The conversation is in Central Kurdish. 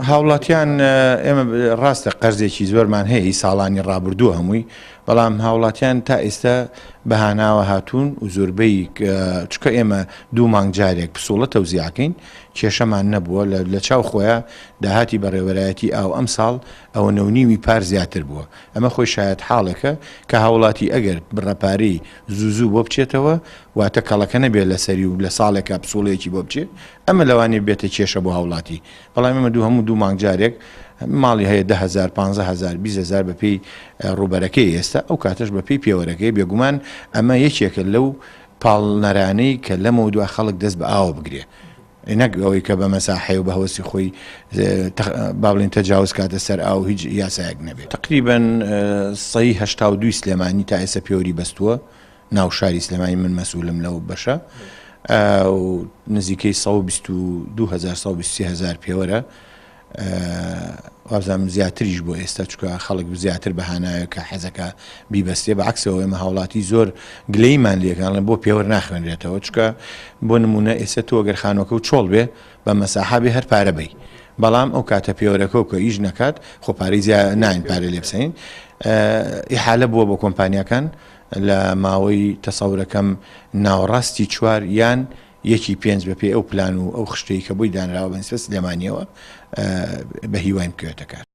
هاوڵاتیان ئێمە ڕاستە قەرزێکی زۆرمان هەیە ساڵانی ڕابردووە هەمووی، بەڵام هاوڵاتیان تا ئێستا بەهاناوە هاتوون و زۆربەی چکە ئێمە دوو مانگ جارێک پسوڵە تەوزیعکەین کێشەمان نەبووە لە چاو خۆیان داهاتی بەڕێوەرایەتی ئاو ئەم ساڵ ئەوە نەونیوی پار زیاتر بووە. ئەمە خۆی شاید حاڵەکە کە هاوڵاتی ئەگەر بڕەپارەی زوو بۆ بچێتەوە واتە کەڵەکە نەبێت لەسەری و لە ساڵێکە پسوڵەیەکی بۆ بچێت، ئەمە لەوانێ بێتە کێشە بۆ هاوڵاتی. بەڵام ئێمە هەموو دوو مانگ جارێک ماڵی هەیە 10,000 15,000 20,000 بەپێی ڕوبەرەکەی ئێستا ئەو کاتەش بەپێی پێوەرەکەی بێگومان ئەمە یەکێکە لەو پاڵنەرانەی کە لەمەوە دوای خەڵک دەست بە ئاوە بگرێ، نەک ئەوەی کە بە مەساحەیە و بە هەوەسی خۆی باڵین تەجاوز کاتە سەر ئاو هیچ یاسایەک نەبێت. تقریباً 182 سلێمانی تا ئێستا پێوەری بەستووە ناو شاری سلێمانی، من مەسئولم لەو بەشە، و نزیکەی 122,000 پێوەرە وابزانم زیاتریش بۆ ئێستا چکە خەڵک زیاتر بەهانایە کە حەزەکە بیبەستێ بەعکسەوە ئێمە هاوڵاتی زۆر گلەیمان لێکان بۆ پێوەر ناخوێنرێتەوە چکە بۆ نمونە ئێستا تۆ ئەگەر خانۆکە و چۆڵ بێ بە مەساحابێ هەر پارە بی، بەڵام ئەو کاتە پێوەرەکە و کە ئیش نەکات خۆ پارەی ناین پارە لێ بسەین. ئیحالە بووە بۆ کۆمپانیەکان لە ماوەی تەسەورەکەم ناوەڕاستی 4 یان 1/5 بەپێ ئەو پلان و ئەو خشتەی کە بۆی دانراوە بە نسبەت سلێمانیەوە بە هیوای بکەوێتە کار.